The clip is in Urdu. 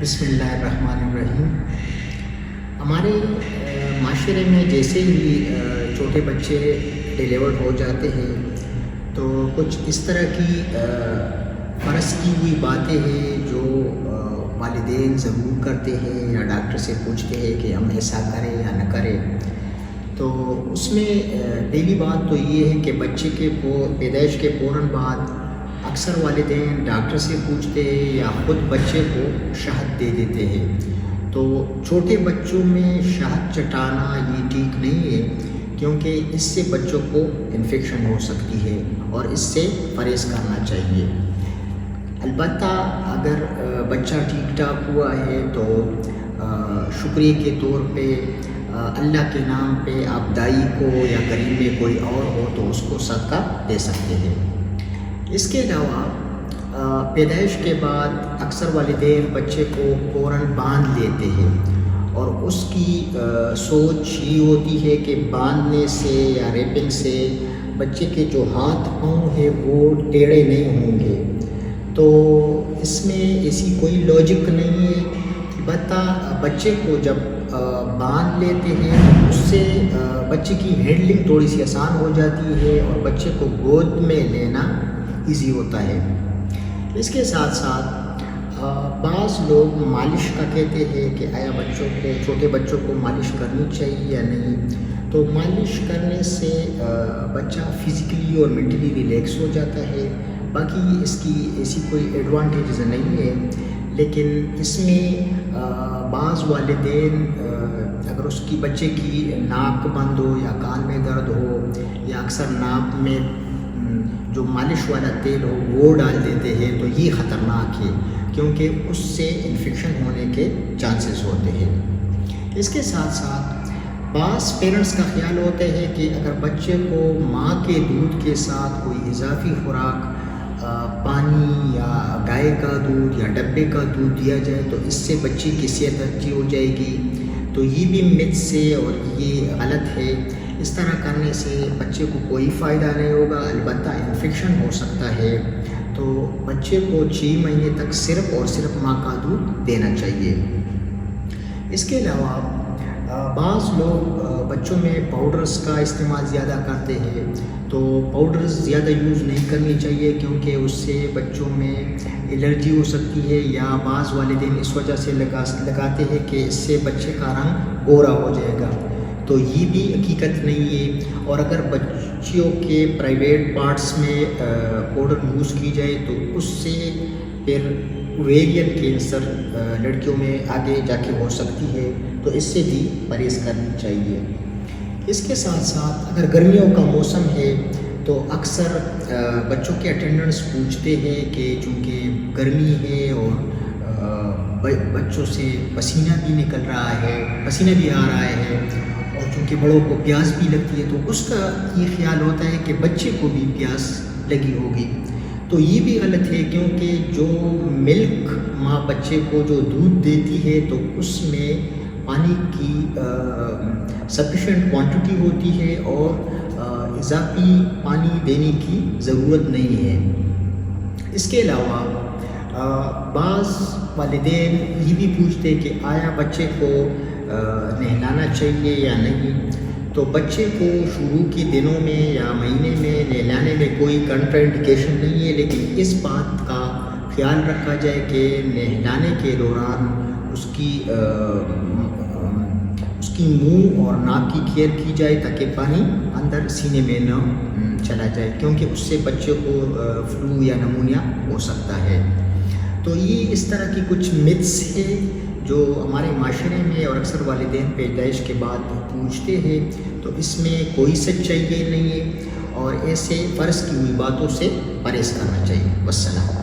بسم اللہ الرحمن الرحیم۔ ہمارے معاشرے میں جیسے ہی چھوٹے بچے ڈیلیور ہو جاتے ہیں تو کچھ اس طرح کی فرض کی ہوئی باتیں ہیں جو والدین ضرور کرتے ہیں یا ڈاکٹر سے پوچھتے ہیں کہ ہم ایسا کریں یا نہ کریں۔ تو اس میں پہلی بات تو یہ ہے کہ بچے کے پیدائش کے فوراً بعد اکثر والدین ڈاکٹر سے پوچھتے ہیں یا خود بچے کو شہد دے دیتے ہیں۔ تو چھوٹے بچوں میں شہد چٹانا یہ ٹھیک نہیں ہے، کیونکہ اس سے بچوں کو انفیکشن ہو سکتی ہے اور اس سے پرہیز کرنا چاہیے۔ البتہ اگر بچہ ٹھیک ٹھاک ہوا ہے تو شکریہ کے طور پہ اللہ کے نام پہ آپ دائی کو یا قریب میں کوئی اور ہو تو اس کو صدقہ دے سکتے ہیں۔ اس کے علاوہ پیدائش کے بعد اکثر والدین بچے کو فوراً باندھ لیتے ہیں اور اس کی سوچ یہ ہوتی ہے کہ باندھنے سے یا ریپنگ سے بچے کے جو ہاتھ پاؤں ہیں وہ ٹیڑھے نہیں ہوں گے۔ تو اس میں ایسی کوئی لاجک نہیں ہے، البتہ بچے کو جب باندھ لیتے ہیں اس سے بچے کی ہینڈلنگ تھوڑی سی آسان ہو جاتی ہے اور بچے کو گود میں لینا ایزی ہوتا ہے۔ اس کے ساتھ ساتھ بعض لوگ مالش کا کہتے ہیں کہ آیا چھوٹے بچوں کو مالش کرنی چاہیے یا نہیں۔ تو مالش کرنے سے بچہ فزیکلی اور مینٹلی ریلیکس ہو جاتا ہے، باقی اس کی ایسی کوئی ایڈوانٹیجز نہیں ہے۔ لیکن اس میں بعض والدین اگر اس کی بچے کی ناک بند ہو یا کان میں درد ہو یا اکثر ناک میں جو مالش والا تیل ہو وہ ڈال دیتے ہیں تو یہ خطرناک ہے، کیونکہ اس سے انفیکشن ہونے کے چانسز ہوتے ہیں۔ اس کے ساتھ ساتھ بعض پیرنٹس کا خیال ہوتا ہے کہ اگر بچے کو ماں کے دودھ کے ساتھ کوئی اضافی خوراک پانی یا گائے کا دودھ یا ڈبے کا دودھ دیا جائے تو اس سے بچے کی صحت اچھی ہو جائے گی، تو یہ بھی متھ سے اور یہ غلط ہے۔ اس طرح کرنے سے بچے کو کوئی فائدہ نہیں ہوگا، البتہ انفیکشن ہو سکتا ہے۔ تو بچے کو 6 مہینے تک صرف اور صرف ماں کا دودھ دینا چاہیے۔ اس کے علاوہ بعض لوگ بچوں میں پاؤڈرز کا استعمال زیادہ کرتے ہیں، تو پاؤڈرز زیادہ یوز نہیں کرنی چاہیے کیونکہ اس سے بچوں میں الرجی ہو سکتی ہے، یا بعض والدین اس وجہ سے لگاتے ہیں کہ اس سے بچے کا رنگ گورا ہو جائے گا، تو یہ بھی حقیقت نہیں ہے۔ اور اگر بچیوں کے پرائیویٹ پارٹس میں پاؤڈر یوز کی جائے تو اس سے پھر اوویرین کینسر لڑکیوں میں آگے جا کے ہو سکتی ہے، تو اس سے بھی پرہیز کرنی چاہیے۔ اس کے ساتھ ساتھ اگر گرمیوں کا موسم ہے تو اکثر بچوں کے اٹینڈنٹس پوچھتے ہیں کہ چونکہ گرمی ہے اور بچوں سے پسینہ بھی نکل رہا ہے، پسینہ بھی آ رہا ہے، اور چونکہ بڑوں کو پیاس بھی لگتی ہے تو اس کا یہ خیال ہوتا ہے کہ بچے کو بھی پیاس لگی ہوگی، تو یہ بھی غلط ہے، کیونکہ جو ملک ماں بچے کو جو دودھ دیتی ہے تو اس میں پانی کی سفیشینٹ کوانٹٹی ہوتی ہے اور اضافی پانی دینے کی ضرورت نہیں ہے۔ اس کے علاوہ بعض والدین یہ بھی پوچھتے کہ آیا بچے کو نہلانا چاہیے یا نہیں۔ تو بچے کو شروع کے دنوں میں یا مہینے میں نہلانے میں کوئی کنٹرا انڈیکیشن نہیں ہے، لیکن اس بات کا خیال رکھا جائے کہ نہلانے کے دوران اس کی منہ اور ناک کی کیئر کی جائے تاکہ پانی اندر سینے میں نہ چلا جائے، کیونکہ اس سے بچے کو فلو یا نمونیا ہو سکتا ہے۔ تو یہ اس طرح کی کچھ متس ہیں جو ہمارے معاشرے میں اور اکثر والدین پیدائش کے بعد پوچھتے ہیں، تو اس میں کوئی سچائی نہیں ہے اور ایسے فرض کی ہوئی باتوں سے پرہیز کرنا چاہیے۔ والسلام۔